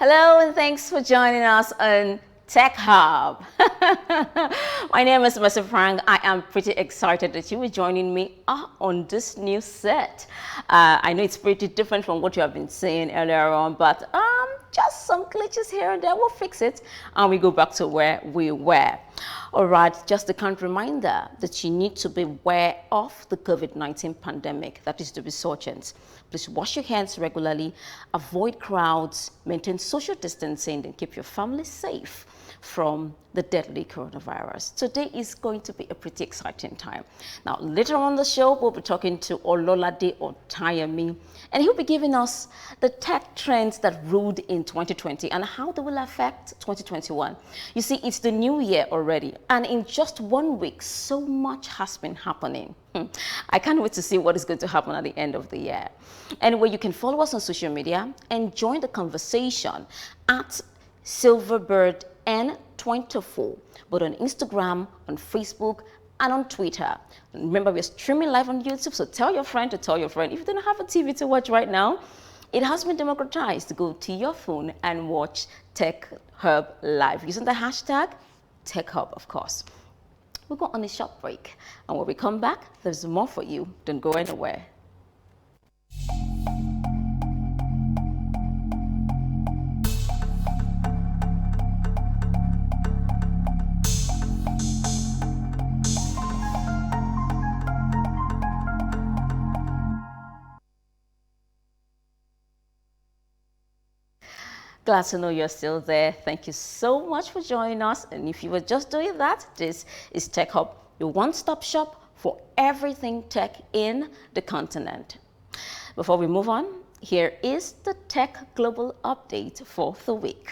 Hello and thanks for joining us on Tech Hub. My name is Mr. Frank. I am pretty excited that you are joining me on this new set. I know it's pretty different from what you have been saying earlier on, but just some glitches here and there. We'll fix it and we go back to where we were. All right, just a kind reminder that you need to be aware of the COVID-19 pandemic that is to be urgent. Please wash your hands regularly, avoid crowds, maintain social distancing, and keep your family safe from the deadly coronavirus. Today is going to be a pretty exciting time. Now, later on the show, we'll be talking to Ololade Otayemi, and he'll be giving us the tech trends that ruled in 2020 and how they will affect 2021. You see, it's the new year already, and in just 1 week, so much has been happening. I can't wait to see what is going to happen at the end of the year. Anyway, you can follow us on social media and join the conversation at Silverbird N24, but on Instagram, on Facebook, and on Twitter. And remember, we're streaming live on YouTube, so tell your friend to tell your friend. If you don't have a TV to watch right now, it has been democratized to go to your phone and watch Tech Hub live using the hashtag Tech Hub, of course. We'll go on a short break, and when we come back, there's more for you. Don't go anywhere. Glad to know you're still there. Thank you so much for joining us. And if you were just doing that, this is Tech Hub, your one-stop shop for everything tech in the continent. Before we move on, here is the Tech Global Update for the week.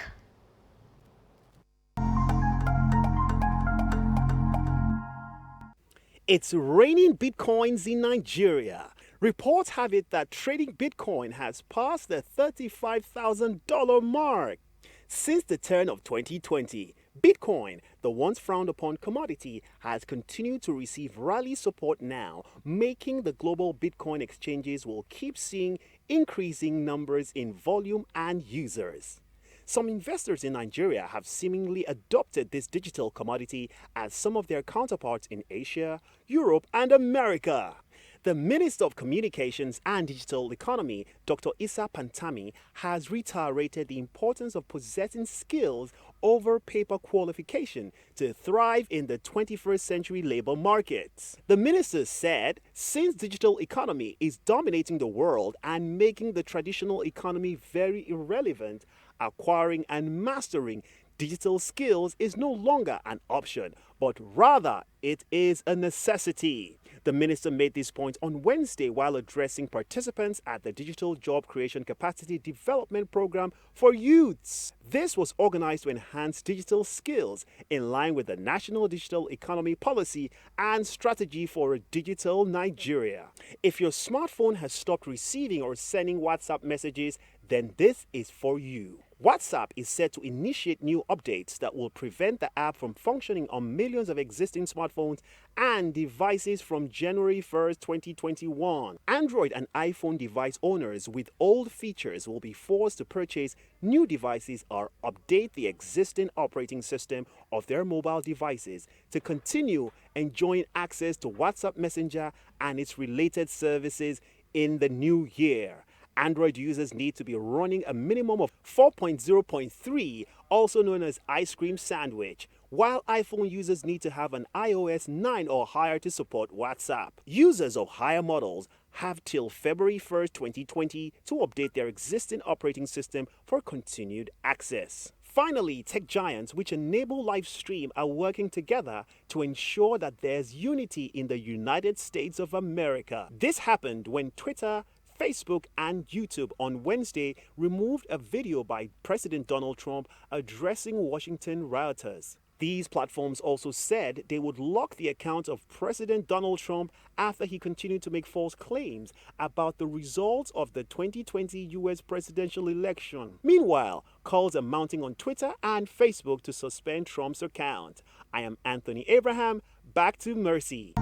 It's raining bitcoins in Nigeria. Reports have it that trading Bitcoin has passed the $35,000 mark. Since the turn of 2020, Bitcoin, the once frowned upon commodity, has continued to receive rally support now, making the global Bitcoin exchanges will keep seeing increasing numbers in volume and users. Some investors in Nigeria have seemingly adopted this digital commodity as some of their counterparts in Asia, Europe, and America. The Minister of Communications and Digital Economy, Dr. Issa Pantami, has reiterated the importance of possessing skills over paper qualification to thrive in the 21st century labor markets. The minister said, since digital economy is dominating the world and making the traditional economy very irrelevant, acquiring and mastering digital skills is no longer an option, but rather it is a necessity. The minister made this point on Wednesday while addressing participants at the Digital Job Creation Capacity Development Program for Youths. This was organized to enhance digital skills in line with the National Digital Economy Policy and Strategy for a Digital Nigeria. If your smartphone has stopped receiving or sending WhatsApp messages, then this is for you. WhatsApp is set to initiate new updates that will prevent the app from functioning on millions of existing smartphones and devices from January 1st, 2021. Android and iPhone device owners with old features will be forced to purchase new devices or update the existing operating system of their mobile devices to continue enjoying access to WhatsApp Messenger and its related services in the new year. Android users need to be running a minimum of 4.0.3, also known as ice cream sandwich, while iPhone users need to have an iOS 9 or higher to support WhatsApp. Users of higher models have till February 1st, 2020 to update their existing operating system for continued access. Finally, tech giants which enable live stream are working together to ensure that there's unity in the United States of America. This happened when Twitter, Facebook, and YouTube on Wednesday removed a video by President Donald Trump addressing Washington rioters. These platforms also said they would lock the account of President Donald Trump after he continued to make false claims about the results of the 2020 U.S. presidential election. Meanwhile, calls are mounting on Twitter and Facebook to suspend Trump's account. I am Anthony Abraham. Back to Mercy.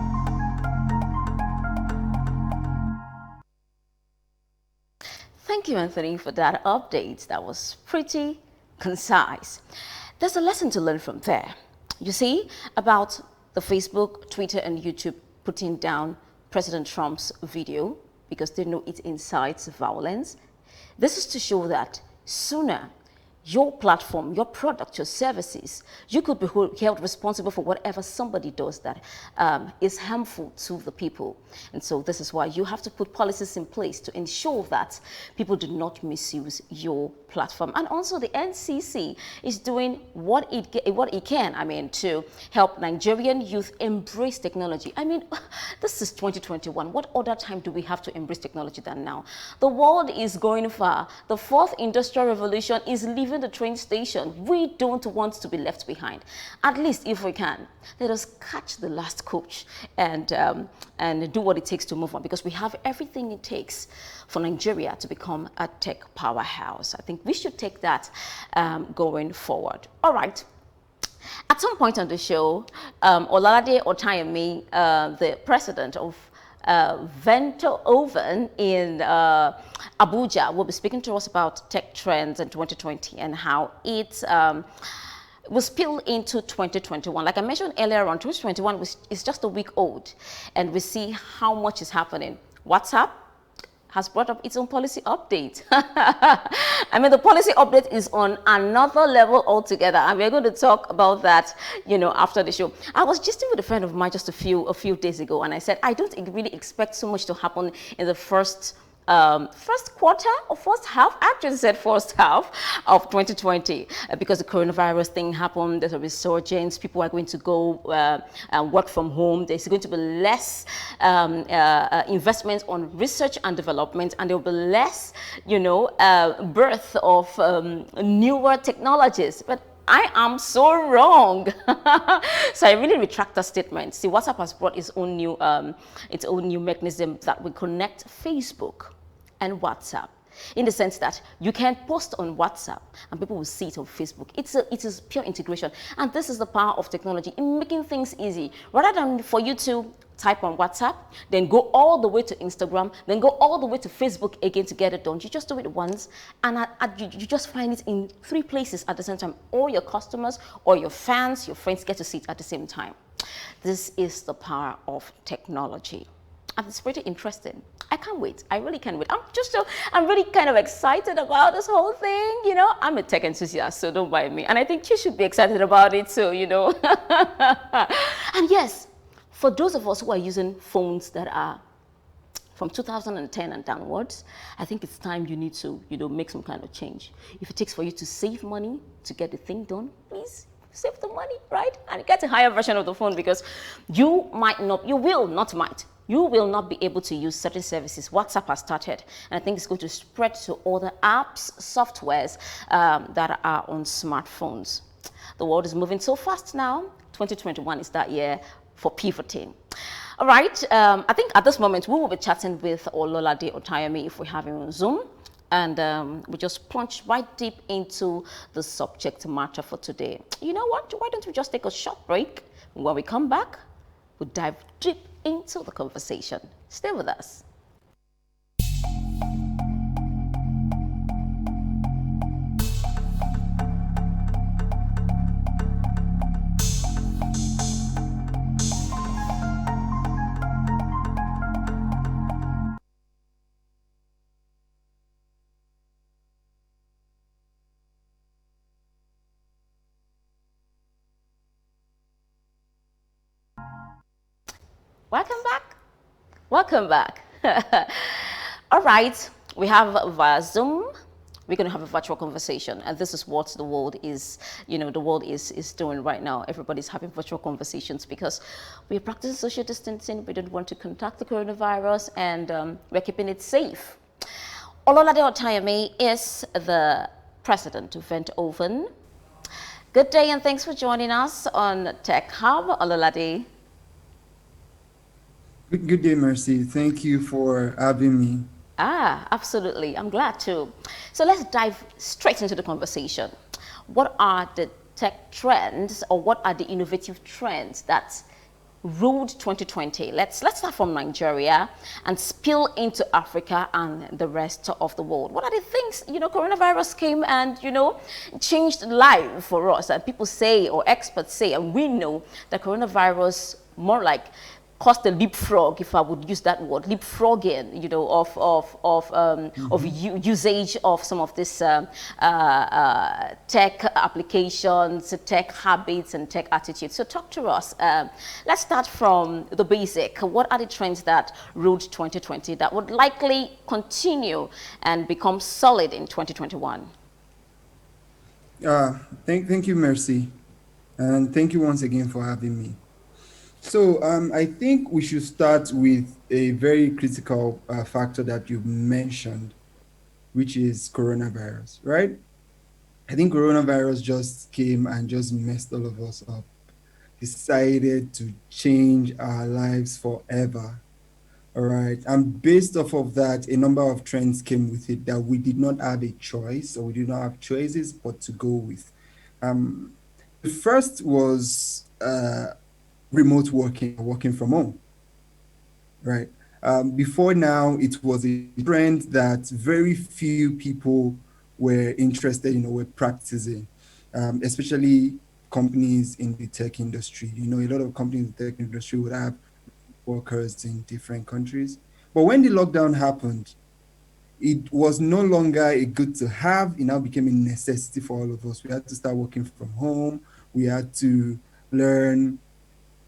Thank Thank you, Anthony, for that update. That was pretty concise. There's a lesson to learn from there. You see, about the Facebook, Twitter, and YouTube putting down President Trump's video because they know it incites violence. This is to show that sooner your platform, your product, your services, you could be held responsible for whatever somebody does that is harmful to the people. And so this is why you have to put policies in place to ensure that people do not misuse your platform. And also the NCC is doing what it can, to help Nigerian youth embrace technology. This is 2021. What other time do we have to embrace technology than now? The world is going far. The fourth industrial revolution is leaving the train station. We don't want to be left behind. At least if we can, let us catch the last coach and do what it takes to move on, because we have everything it takes for Nigeria to become a tech powerhouse. I think we should take that going forward. All right. At some point on the show, Ololade Otayemi, the president of Ventoven in Abuja, will be speaking to us about tech trends in 2020 and how it will spill into 2021. Like I mentioned earlier on, 2021 is just a week old, and we see how much is happening. WhatsApp has brought up its own policy update. The policy update is on another level altogether, and we're going to talk about that, after the show. I was just with a friend of mine just a few days ago, and I said, I don't really expect so much to happen in the first quarter or first half. I actually said first half of 2020 because the coronavirus thing happened. There's a resurgence. People are going to go and work from home. There's going to be less investment on research and development, and there will be less, birth of newer technologies. But I am so wrong. So I really retract that statement. See, WhatsApp has brought its own new mechanism that will connect Facebook and WhatsApp, in the sense that you can post on WhatsApp and people will see it on Facebook. It is pure integration, and this is the power of technology in making things easy. Rather than for you to type on WhatsApp, then go all the way to Instagram, then go all the way to Facebook again to get it done. You just do it once, and you just find it in 3 places at the same time. All your customers or your fans, your friends get to see it at the same time. This is the power of technology, and it's pretty interesting. I can't wait. I really can't wait. I'm really kind of excited about this whole thing. I'm a tech enthusiast, so don't mind me. And I think you should be excited about it too, And yes, for those of us who are using phones that are from 2010 and downwards, I think it's time you need to, make some kind of change. If it takes for you to save money to get the thing done, please save the money, right? And get a higher version of the phone, because you will not be able to use certain services WhatsApp has started, and I think it's going to spread to other apps, softwares that are on smartphones. The world is moving so fast now. 2021 is that year for pivoting. All right, I think at this moment we will be chatting with Ololade Otayemi if we have him on Zoom, and we just plunge right deep into the subject matter for today. You know what? Why don't we just take a short break? When we come back, we'll dive deep into the conversation. Stay with us. Welcome back. All right, we have via Zoom. We're going to have a virtual conversation, and this is what the world is, is doing right now. Everybody's having virtual conversations because we're practicing social distancing. We don't want to contact the coronavirus, and we're keeping it safe. Ololade Otayemi is the president of Ventoven. Good day, and thanks for joining us on Tech Hub, Ololade. Good day, Mercy. Thank you for having me. Absolutely. I'm glad to. So let's dive straight into the conversation. What are the tech trends, or what are the innovative trends that Road 2020. Let's start from Nigeria and spill into Africa and the rest of the world. What are the things, coronavirus came and, changed life for us? And people say, or experts say, and we know that coronavirus more like caused a leapfrog, if I would use that word, leapfrogging, of usage of some of this tech applications, tech habits, and tech attitudes. So talk to us. Let's start from the basic. What are the trends that Road 2020 that would likely continue and become solid in 2021? Thank you, Mercy. And thank you once again for having me. So I think we should start with a very critical factor that you've mentioned, which is coronavirus, right? I think coronavirus just came and just messed all of us up, decided to change our lives forever. All right. And based off of that, a number of trends came with it that we did not have a choice, or we did not have choices but to go with. The first was remote working from home, right? Before now, it was a trend that very few people were interested in or were practicing, especially companies in the tech industry. A lot of companies in the tech industry would have workers in different countries. But when the lockdown happened, it was no longer a good to have. It now became a necessity for all of us. We had to start working from home. We had to learn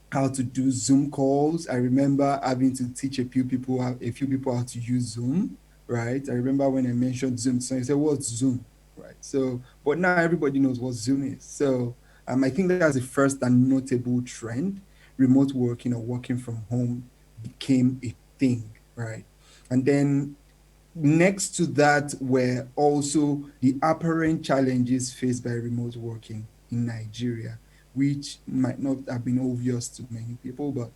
how to do Zoom calls. I remember having to teach a few people how to use Zoom, right? I remember when I mentioned Zoom, so I said, "What's Zoom?" Right? So, but now everybody knows what Zoom is. So, I think that's the first and notable trend. Remote working or working from home became a thing, right? And then next to that were also the apparent challenges faced by remote working in Nigeria, which might not have been obvious to many people, but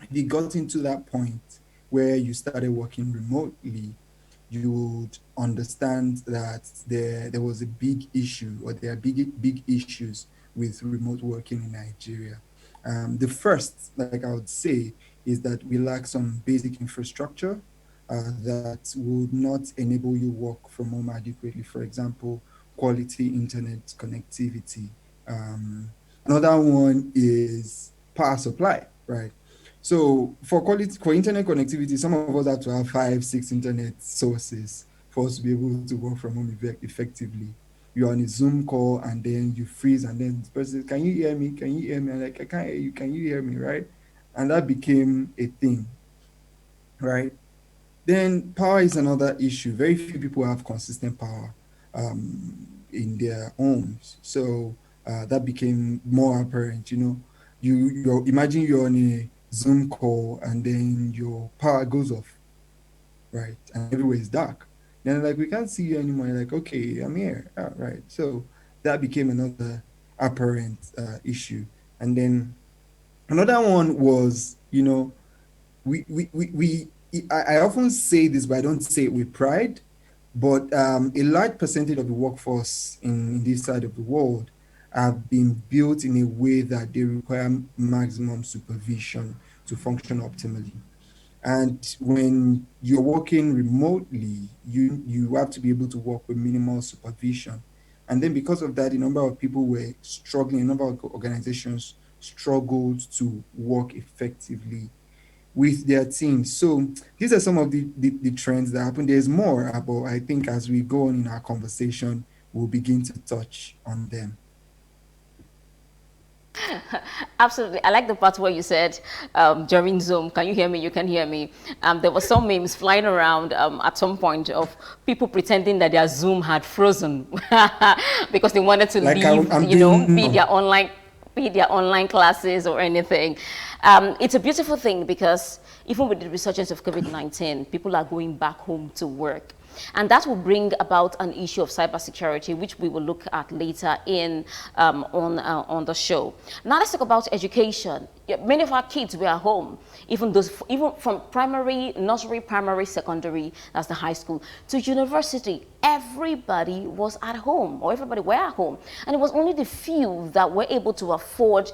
if you got into that point where you started working remotely, you would understand that there was a big issue, or there are big issues with remote working in Nigeria. The first, like I would say, is that we lack some basic infrastructure that would not enable you work from home adequately. For example, quality internet connectivity. Another one is power supply, right? So for internet connectivity, some of us have to have 5, 6 internet sources for us to be able to work from home effectively. You're on a Zoom call and then you freeze, and then the person says, "Can you hear me? Can you hear me?" I'm like, "I can't hear you. Can you hear me?" Right? And that became a thing, right? Then power is another issue. Very few people have consistent power in their homes. So that became more apparent. You imagine you're on a Zoom call and then your power goes off, right? And everywhere is dark. Then like, "We can't see you anymore." You're like, "Okay, I'm here." Oh, right. So that became another apparent issue. And then another one was, I often say this, but I don't say it with pride, but a large percentage of the workforce in this side of the world have been built in a way that they require maximum supervision to function optimally. And when you're working remotely, you have to be able to work with minimal supervision. And then because of that, a number of people were struggling, a number of organizations struggled to work effectively with their teams. So these are some of the trends that happen. There's more, but I think as we go on in our conversation, we'll begin to touch on them. Absolutely. I like the part where you said during Zoom, "Can you hear me? You can hear me." There were some memes flying around at some point of people pretending that their Zoom had frozen because they wanted to Like leave, be their online classes or anything. It's a beautiful thing because even with the resurgence of COVID-19, people are going back home to work. And that will bring about an issue of cybersecurity, which we will look at later on the show. Now let's talk about education. Many of our kids were at home, even from primary, nursery, primary, secondary, that's the high school, to university. Everybody was at home, or everybody were at home. And it was only the few that were able to afford,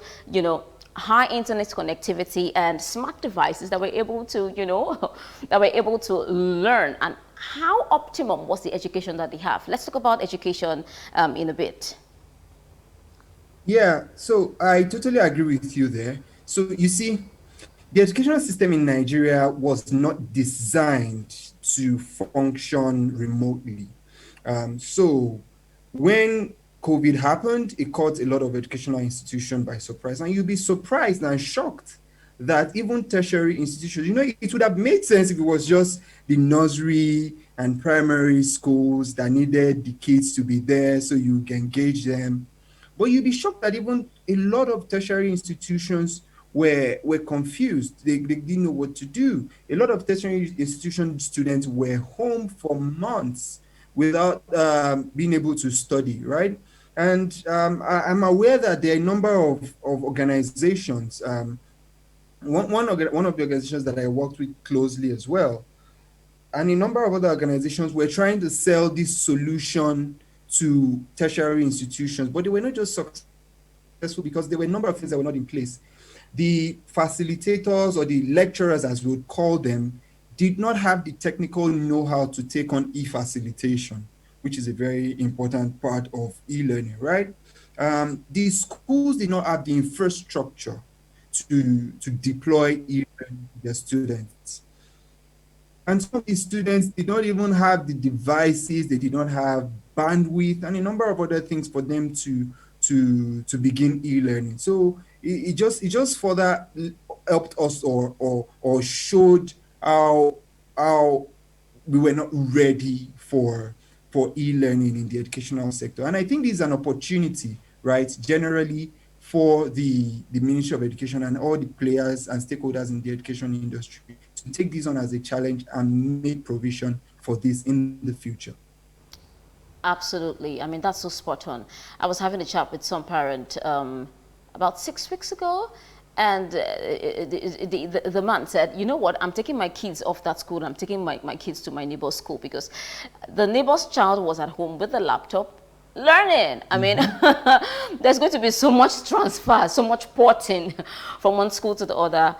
high internet connectivity and smart devices that were able to, that were able to learn. And how optimum was the education that they have? Let's talk about education in a bit. Yeah, so I totally agree with you there. So you see, the educational system in Nigeria was not designed to function remotely. So when COVID happened, it caught a lot of educational institutions by surprise. And you'll be surprised and shocked that even tertiary institutions, it would have made sense if it was just the nursery and primary schools that needed the kids to be there so you can engage them. But you'd be shocked that even a lot of tertiary institutions were confused. They didn't know what to do. A lot of tertiary institution students were home for months without being able to study, right? And I'm aware that there are a number of organizations. One of the organizations that I worked with closely as well, and a number of other organizations were trying to sell this solution to tertiary institutions, but they were not just successful because there were a number of things that were not in place. The facilitators or the lecturers, as we would call them, did not have the technical know-how to take on e-facilitation, which is a very important part of e-learning, right? The schools did not have the infrastructure to deploy e-learning to their students. And some of these students did not even have the devices, they did not have bandwidth, and a number of other things for them to begin e-learning. So it just further helped us or showed how we were not ready for e-learning in the educational sector. And I think this is an opportunity, right, generally for the Ministry of Education and all the players and stakeholders in the education industry to take this on as a challenge and make provision for this in the future. Absolutely. I mean, that's so spot on. I was having a chat with some parent about 6 weeks ago, and the man said, you know what, I'm taking my kids off that school. I'm taking my kids to my neighbor's school because the neighbor's child was at home with the laptop learning. I mean, there's going to be so much transfer, so much porting from one school to the other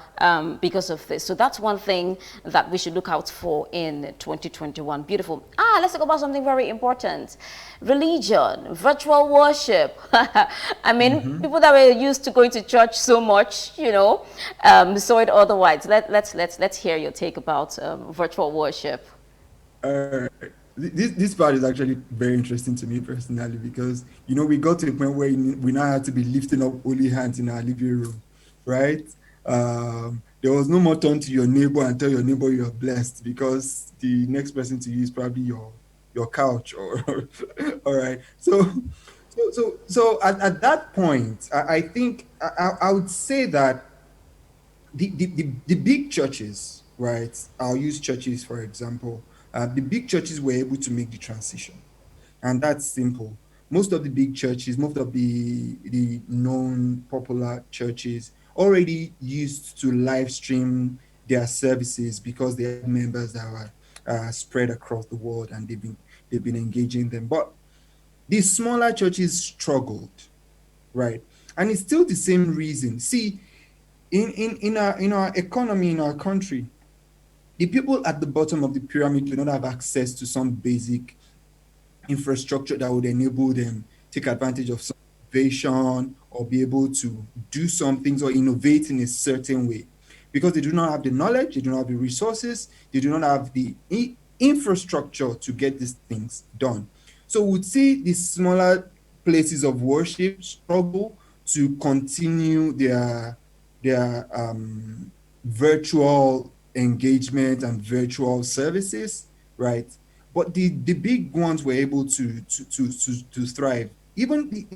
because of this. So that's one thing that we should look out for in 2021. Beautiful. Let's talk about something very important. Religion, virtual worship. I mean, people that were used to going to church so much, saw it otherwise. Let's hear your take about virtual worship. This part is actually very interesting to me personally because we got to a point where we now had to be lifting up holy hands in our living room, right? There was no more turn to your neighbor and tell your neighbor you're blessed because the next person to you is probably your couch or all right. So at that point, I think I would say that the big churches, right? I'll use churches for example. The big churches were able to make the transition, and that's simple. Most of the big churches, most of the known popular churches already used to live stream their services because they have members that were spread across the world, and they've been engaging them. But the smaller churches struggled, right? And it's still the same reason. See, in our economy, in our country, the people at the bottom of the pyramid do not have access to some basic infrastructure that would enable them take advantage of some innovation or be able to do some things or innovate in a certain way because they do not have the knowledge, they do not have the resources, they do not have the infrastructure to get these things done. So we would see the smaller places of worship struggle to continue their virtual engagement and virtual services, right? But the big ones were able to thrive. Even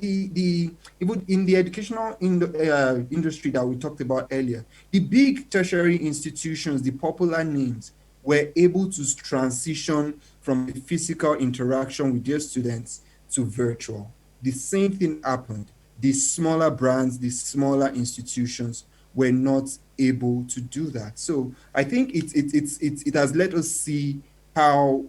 even in the educational industry that we talked about earlier, the big tertiary institutions, the popular names, were able to transition from a physical interaction with their students to virtual. The same thing happened. The smaller brands, the smaller institutions were not able to do that. So I think it has let us see how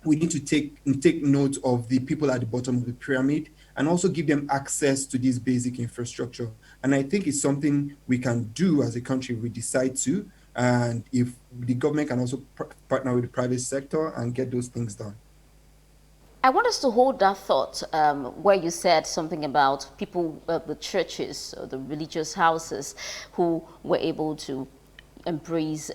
we need to take note of the people at the bottom of the pyramid and also give them access to this basic infrastructure. And I think it's something we can do as a country if we decide to, and if the government can also partner with the private sector and get those things done. I want us to hold that thought where you said something about people, the churches, the religious houses who were able to embrace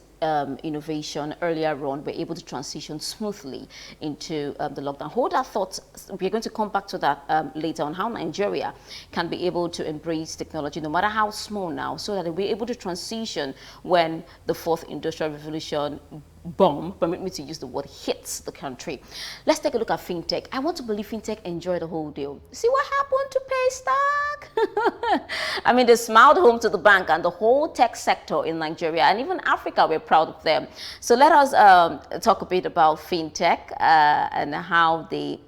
innovation earlier on, were able to transition smoothly into the lockdown. Hold that thought. We're going to come back to that later on, how Nigeria can be able to embrace technology, no matter how small now, so that they'll be able to transition when the fourth industrial revolution bomb, permit me to use the word, hits the country. Let's take a look at Fintech. I want to believe Fintech enjoyed the whole deal. See what happened to Paystack? I mean, they smiled home to the bank, and the whole tech sector in Nigeria and even Africa, we're proud of them. So let us talk a bit about Fintech and how they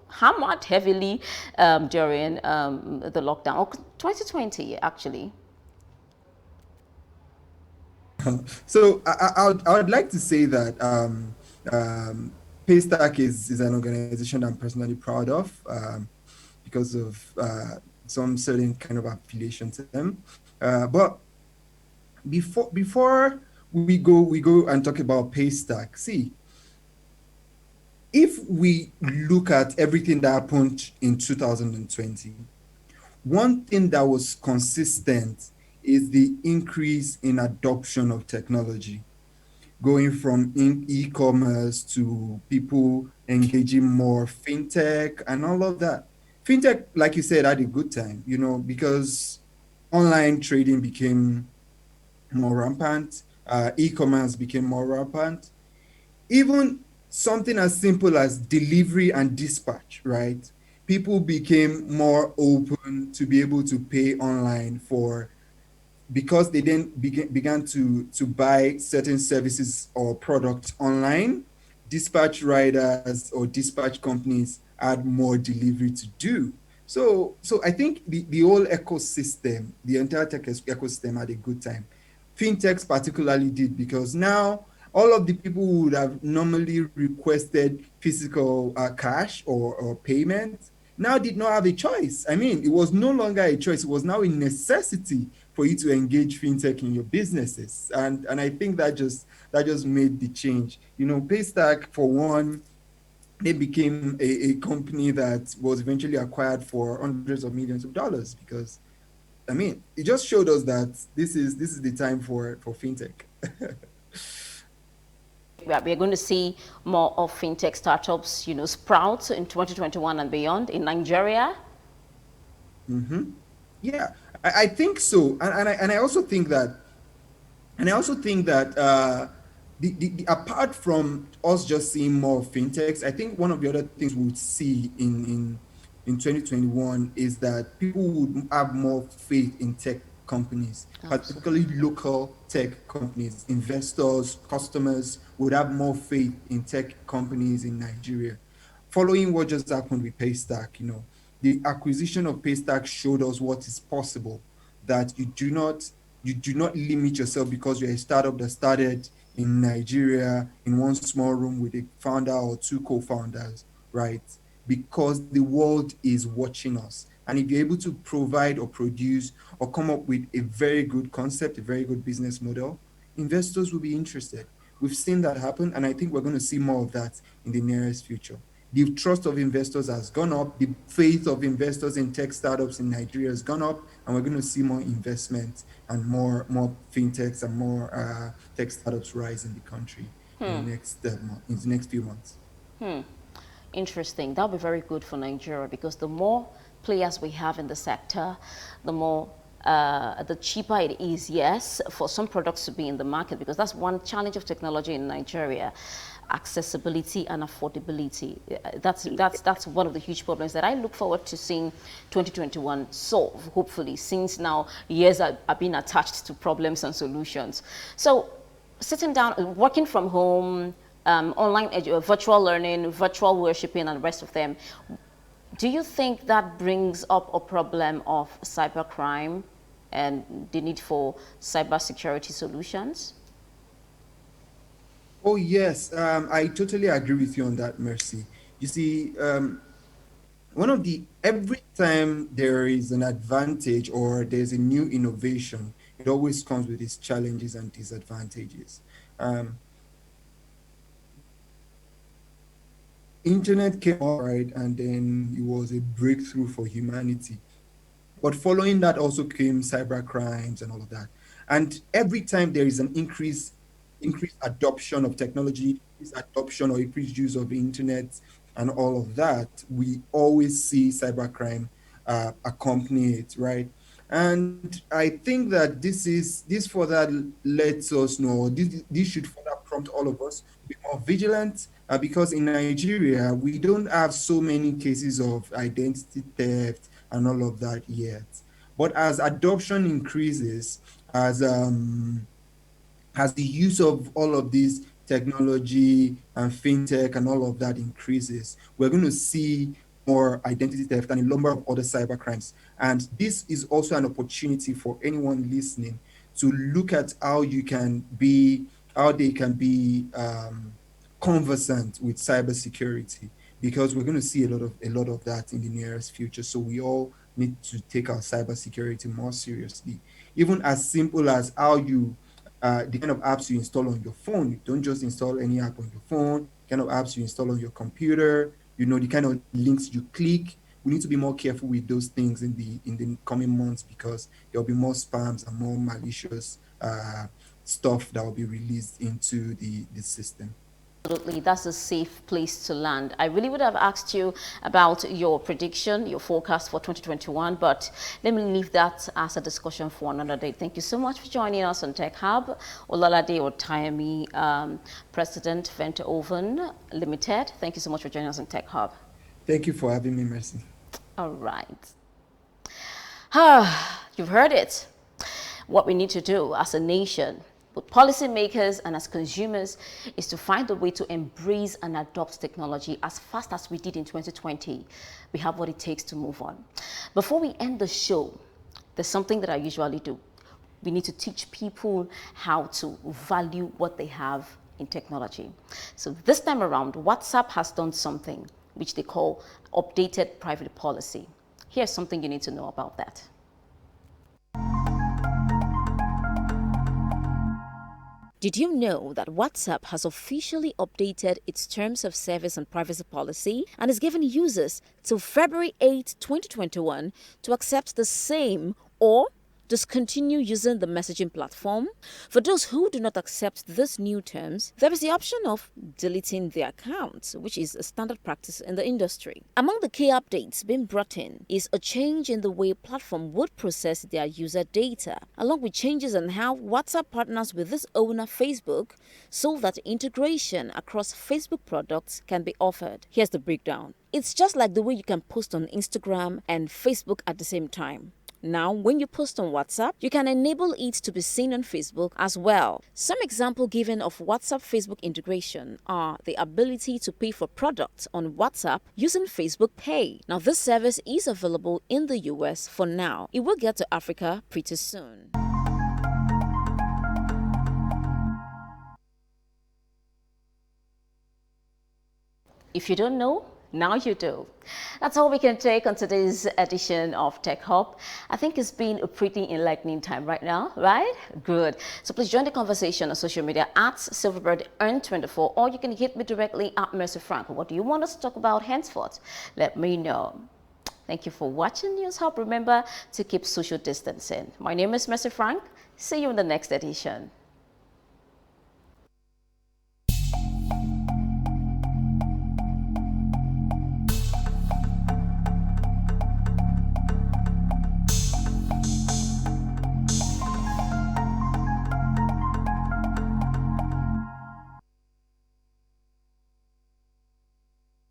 hammered heavily during the lockdown, 2020 actually. So I would like to say that Paystack is an organization I'm personally proud of because of some certain kind of affiliation to them. But before we go and talk about Paystack, see, if we look at everything that happened in 2020, one thing that was consistent is the increase in adoption of technology, going from e-commerce to people engaging more fintech and all of that. Fintech, like you said, had a good time, because online trading became more rampant, e-commerce became more rampant. Even something as simple as delivery and dispatch, right? People became more open to be able to pay online because they then began to buy certain services or products online. Dispatch riders or dispatch companies had more delivery to do. So I think the whole ecosystem, the entire tech ecosystem had a good time. Fintechs particularly did, because now all of the people who would have normally requested physical cash or payment now did not have a choice. I mean, it was no longer a choice. It was now a necessity for you to engage fintech in your businesses. And I think that just made the change. Paystack, for one, they became a company that was eventually acquired for hundreds of millions of dollars, because I mean, it just showed us that this is the time for fintech. We're going to see more of fintech startups, sprout in 2021 and beyond in Nigeria. Mm-hmm. Yeah, I think so, and I also think that, the apart from us just seeing more fintechs, I think one of the other things we would see in 2021 is that people would have more faith in tech companies, particularly local tech companies. Investors, customers would have more faith in tech companies in Nigeria. Following what just happened with Paystack, the acquisition of Paystack showed us what is possible, that you do not limit yourself because you're a startup that started in Nigeria in one small room with a founder or two co-founders, right? Because the world is watching us. And if you're able to provide or produce or come up with a very good concept, a very good business model, investors will be interested. We've seen that happen, and I think we're going to see more of that in the nearest future. The trust of investors has gone up. The faith of investors in tech startups in Nigeria has gone up, and we're going to see more investment and more fintechs and more tech startups rise in the country in the next few months. Interesting. That'll be very good for Nigeria, because the more players we have in the sector, the more the cheaper it is, yes, for some products to be in the market, because that's one challenge of technology in Nigeria: accessibility and affordability. That's one of the huge problems that I look forward to seeing 2021 solve, hopefully, since now years are being attached to problems and solutions. So sitting down, working from home, online virtual learning, virtual worshiping, and the rest of them, do you think that brings up a problem of cybercrime and the need for cybersecurity solutions? Oh, yes, I totally agree with you on that, Mercy. You see, every time there is an advantage or there's a new innovation, it always comes with its challenges and disadvantages. Um, Internet came up, right, and then it was a breakthrough for humanity. But following that also came cyber crimes and all of that. And every time there is an increased adoption of technology, increased adoption or increased use of the internet and all of that, we always see cybercrime accompany it, right? And I think that this further lets us know, this should further prompt all of us to be more vigilant, because in Nigeria we don't have so many cases of identity theft and all of that yet. But as adoption increases, as the use of all of these technology and fintech and all of that increases, we're going to see more identity theft and a number of other cyber crimes. And this is also an opportunity for anyone listening to look at how they can be conversant with cybersecurity, because we're going to see a lot of that in the nearest future. So we all need to take our cybersecurity more seriously, even as simple as the kind of apps you install on your phone. You don't just install any app on your phone. The kind of apps you install on your computer. The kind of links you click. We need to be more careful with those things in the coming months, because there'll be more spams and more malicious stuff that will be released into the system. Absolutely, that's a safe place to land. I really would have asked you about your prediction, your forecast for 2021, but let me leave that as a discussion for another day. Thank you so much for joining us on Tech Hub. Ololade Otayemi, President, Ventoven Ltd. Thank you so much for joining us on Tech Hub. Thank you for having me, Mercy. All right. You've heard it. What we need to do as a nation, with policymakers and as consumers, is to find a way to embrace and adopt technology as fast as we did in 2020. We have what it takes to move on. Before we end the show, there's something that I usually do. We need to teach people how to value what they have in technology. So this time around, WhatsApp has done something which they call updated private policy. Here's something you need to know about that. Did you know that WhatsApp has officially updated its terms of service and privacy policy and is giving users till February 8, 2021 to accept the same or discontinue using the messaging platform? For those who do not accept these new terms, there is the option of deleting their account, which is a standard practice in the industry. Among the key updates being brought in is a change in the way platform would process their user data, along with changes in how WhatsApp partners with its owner Facebook so that integration across Facebook products can be offered. Here's the breakdown. It's just like the way you can post on Instagram and Facebook at the same time. Now, when you post on WhatsApp, you can enable it to be seen on Facebook as well. Some example given of WhatsApp Facebook integration are the ability to pay for products on WhatsApp using Facebook Pay. Now, this service is available in the US for now. It will get to Africa pretty soon. If you don't know, now you do. That's all we can take on today's edition of Tech Hub. I think it's been a pretty enlightening time right now, right? Good. So please join the conversation on social media at SilverbirdEarn24, or you can hit me directly at Mercy Frank. What do you want us to talk about henceforth? Let me know. Thank you for watching News Hub. Remember to keep social distancing. My name is Mercy Frank. See you in the next edition.